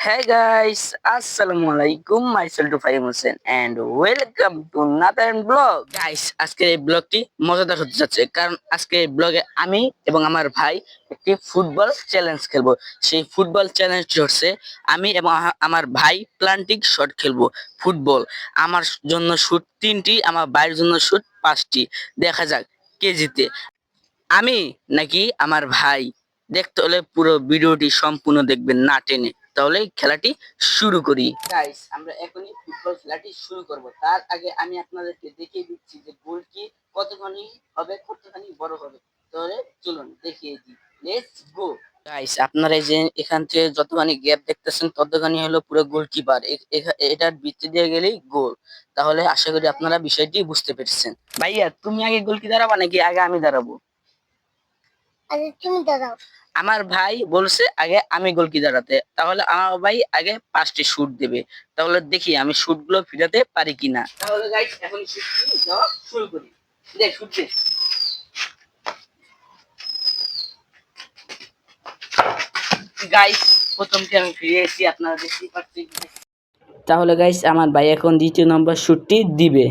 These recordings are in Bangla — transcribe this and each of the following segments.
Hey guys, Assalamualaikum. Myself to Fahim Hussein and welcome to another vlog. Guys, আজকের এই ব্লগটি মজাদার হতে যাচ্ছে কারণ আজকের এই ব্লগে আমি এবং আমার ভাই একটি ফুটবল চ্যালেঞ্জ খেলবো। সেই ফুটবল চ্যালেঞ্জটি হচ্ছে আমি এবং আমার ভাই প্লান্টিং শট খেলবো। ফুটবল আমার জন্য শুট 3টি, আমার ভাইয়ের জন্য শুট 5টি। দেখা যাক কে জিতে, আমি নাকি আমার ভাই। দেখতে হলে পুরো ভিডিওটি সম্পূর্ণ দেখবেন না টেনে, তাহলে খেলাটি শুরু করি। গাইস, আমরা এখনই ফুটবল খেলাটি শুরু করব। তার আগে আমি আপনাদেরকে দেখিয়ে দিচ্ছি যে গোলটি কতখানি হবে, কতখানি বড় হবে। তাহলে চলুন দেখিয়ে দিই। Let's go. গাইস, আপনারা এই যে এখান থেকে যতখানি গ্যাপ দেখতেছেন ততখানি হলো পুরো গোলকিপার। এটার ভিতর দিয়ে গেলেই গোল। তাহলে আশা করি আপনারা বিষয়টি বুঝতে পেরেছেন। ভাইয়া, তুমি আগে গোল কি দাঁড়াবা নাকি আগে আমি দাঁড়াবো? তুমি দাঁড়াও। আমার ভাই বলছে আগে আমি গোলকি দাঁড়াতে, তাহলে আমার ভাই আগে 5টি শুট দেবে। তাহলে দেখি আমি শুট গুলো ফিরাতে পারি কিনা। তাহলে গাইস, এখন শুট দেওয়া শুরু করি। দেখ শুট দে। গাইস, প্রথমটি আমি ফিরে এসেছি, আপনারা দেখতেই পাচ্ছেন। তাহলে গাইস, আমার ভাই এখন দ্বিতীয় নম্বর শুটটি দিবে।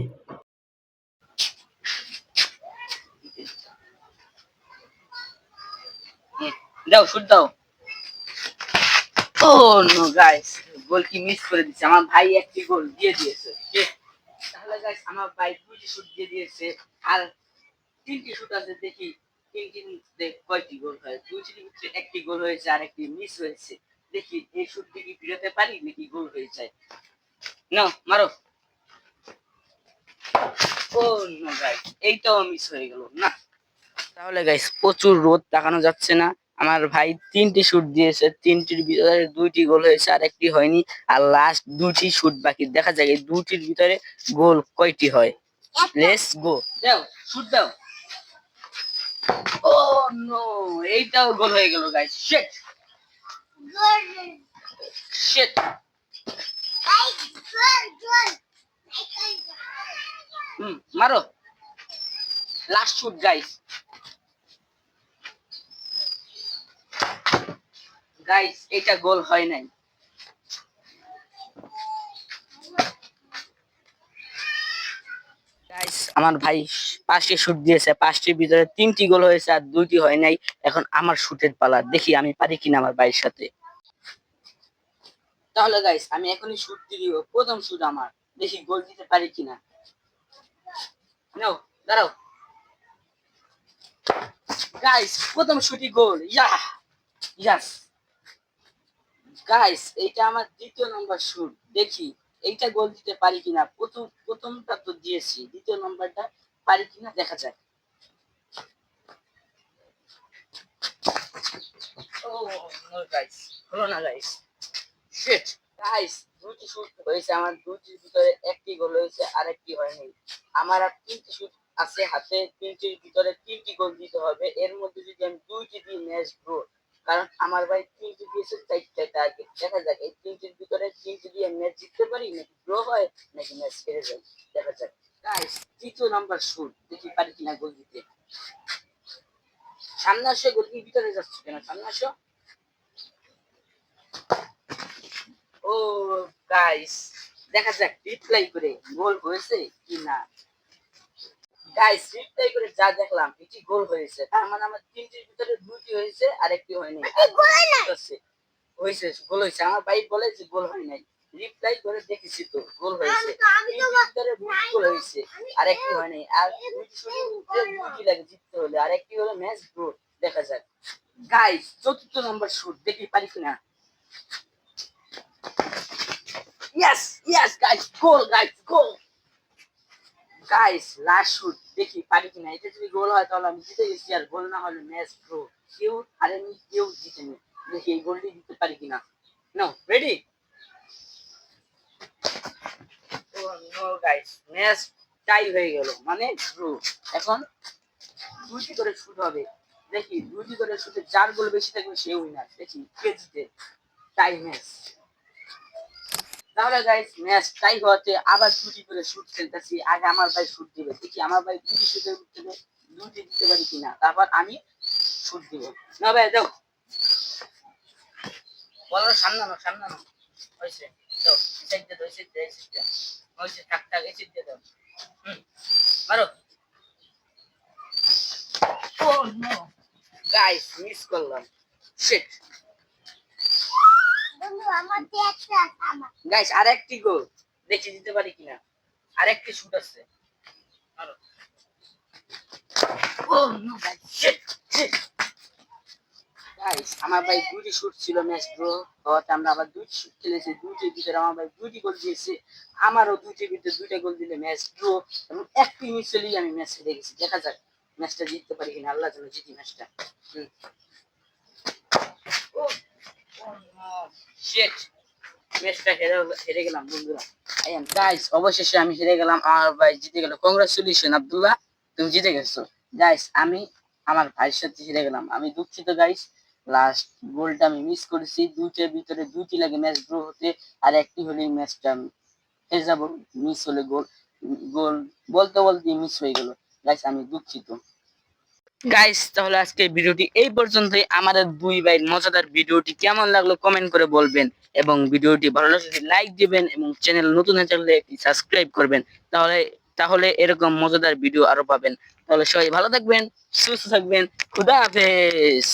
দাও শুট দাও। ও নো গাইস, গোল কি মিস করে দিচ্ছে। আমার ভাই একটি গোল দিয়ে দিয়েছে। তাহলে গাইস, আমার ভাই 2টি শুট দিয়ে দিয়েছে আর 3টি শুট আছে। দেখি 3টি মধ্যে কয়টি গোল হয়। 2টির ভিতরে একটি গোল হয়েছে আর একটি মিস হয়েছে। দেখি এই শুটটি কি ফিরাতে পারি নাকি গোল হয়ে যায়। নাও মারো। ও নো গাইস, এইটাও মিস হয়ে গেল না। তাহলে গাইস, প্রচুর রোদ, তাকানো যাচ্ছে না। আমার ভাই 3টি শুট দিয়েছে, 3টির ভিতরে 2টি গোল হয়েছে আর একটি হয়নি। আর লাস্ট 2টি শুট বাকি। দেখা যায় এই 2টির ভিতরে গোল কয়টি হয়। Let's go. দাও শুট দাও। ও নো, এইটাও গোল হয়ে গেল গাইস। Shit shit. মারো। Last shoot guys. গাইস, এটা গোল হয় নাই। গাইস, আমার ভাই 5টি শুট দিয়েছে, 5টির ভিতরে 3টি গোল হয়েছে আর 2টি হয় নাই। এখন আমার শুটের পালা, দেখি আমি পারি কিনা আমার ভাইয়ের সাথে। তাহলে গাইস, আমি এখনই শুট দিয়ে দিব। প্রথম শুট আমার, দেখি গোল দিতে পারি কিনা। নাও দাঁড়াও। গাইস, প্রথম শুটই গোল। ইয়াস গাইস, এইটা আমার দ্বিতীয় নম্বর শুট। দেখি এইটা গোল দিতে পারি কিনা। প্রথমটা তো দিয়েছি, দ্বিতীয় নম্বরটা পারি কিনা দেখা যাক। ও নো গাইস, হলো না গাইস। শিট গাইস, 2টি শুট হয়েছে আমার, 2টির ভিতরে একটি গোল হয়েছে আর একটি হয়নি। আমার আর 3টি শুট আছে হাতে, 3টির ভিতরে 3টি গোল দিতে হবে। এর মধ্যে যদি আমি 2টি দিই ম্যাচ ড্র, কারণ আমার ভাই 3টি দিয়েছে 4টা টার্গেট। দেখা যাক এই 3টির ভিতরে 3টি দিয়ে ম্যাচ জিততে পারি নাকি ড্র হয় নাকি ম্যাচ হেরে যায়। দেখা যাক গাইস, তৃতীয় নাম্বার শুট, দেখি পারি কিনা গোল দিতে। সামনে আসো, গোলকির ভিতরে যাচ্ছে কেন, সামনে আসো। ও গাইস, দেখা যাক রিপ্লাই করে গোল হয়েছে কি না। গাইস, রিপ্লাই করে যা দেখলাম এটি গোল হয়েছে। তার মানে আমার 3টির ভিতরে 2টি হয়েছে আর একটি হয়নি। হয়েছে, গোল হয়েছে। আমার ভাই বলে যে গোল হয় নাই। রিপ্লাই করে দেখেছি তো গোল হয়েছে। 3টির ভিতরে 2টি গোল হয়েছে আর একটি হয় নাই। আর 2টি লাগে জিততে হলে, আর একটি হলো ম্যাচ ড্র। দেখা যাক গাইস, চতুর্থ নম্বর শুট, দেখি পারি কিনা। Yes, yes, guys, goal, guys, goal. Guys, last shoot, দেখি পারি কিনা। এটা যদি গোল হয় তাহলে আমি জিতে গেছি, আর গোল না হলে ম্যাচ ড্র। কেউ হারেনি, কেউ জিতেনি। দেখি এই গোলটি দিতে পারি কিনা। নাও রেডি। ও নো গাইস, ম্যাচ টাই হয়ে গেল, মানে ড্র। এখন 2টি করে শুট হবে। দেখি 2টি করে শুটে যার গোল বেশি থাকবে সে উইনার। দেখি কে জিতে। টাই ম্যাচ। তাহলে গাইস, ম্যাচ টাই হওয়াতে আবার 2টি করে শুট খেলতেছি। আগে আমার ভাই শুট দিবে, দেখি আমার ভাই 2টি শুটের ভিতরে 2টি দিতে পারি কিনা, তারপর আমি শুট দিব। না ভাই দাও, বলো সামনে নাও, সামনে নাও। হইছে তো সাইড দে দই সাইড দে সাইড দে হইছে থাক থাক এই সাইড দে দাও মারো ও নো গাইস মিস করলাম শিট বন্ধু আমার তে একটা আমার গাইস আরেকটি গোল দেখি দিতে পারি কিনা আরেকটি শুট আছে মারো oh no guys shit shit guys আমার ভাই দুটি শুট ছিল ম্যাচ ড্র হওয়াতে আমরা আবার দুটি শুট খেলেছি দুটির ভিতরে আমার ভাই দুটি গোল দিয়েছে আমারও দুটির ভিতরে দুইটা গোল দিলে ম্যাচ ড্র এবং একটি মিস হলেই আমি ম্যাচ হেরে গেছি দেখা যাক ম্যাচটা জিততে পারি কিনা আল্লাহ যেন জিতি ম্যাচটা ও শিট ম্যাচটা হেরে গেলাম বন্ধুরা গাইস অবশেষে আমি হেরে গেলাম আমার ভাই জিতে গেল কংগ্রাচুলেশন আব্দুল্লাহ তুমি জিতে গেছো গাইস আমি আমার ভাইয়ের সাথে হেরে গেলাম আমি দুঃখিত গাইস লাস্ট গোলটা আমি মিস করেছি দুইটার ভিতরে দুইটি লাগে ম্যাচ ড্র হতে আর একটি হলেই ম্যাচটা হেরে যাব মিস হলে গোল গোল বলতে বলতে মিস হয়ে গেল গাইস আমি দুঃখিত গাইস তাহলে আজকে ভিডিওটি এই পর্যন্তই আমাদের দুই ভাই মজাদার ভিডিওটি কেমন লাগলো কমেন্ট করে বলবেন এবং ভিডিওটি ভালো লাগলে লাইক দিবেন এবং চ্যানেল নতুন হয়ে থাকলে সাবস্ক্রাইব করবেন তাহলে তাহলে এরকম মজাদার ভিডিও আরো পাবেন তাহলে সবাই ভালো থাকবেন সুস্থ থাকবেন খুদা হাফেজ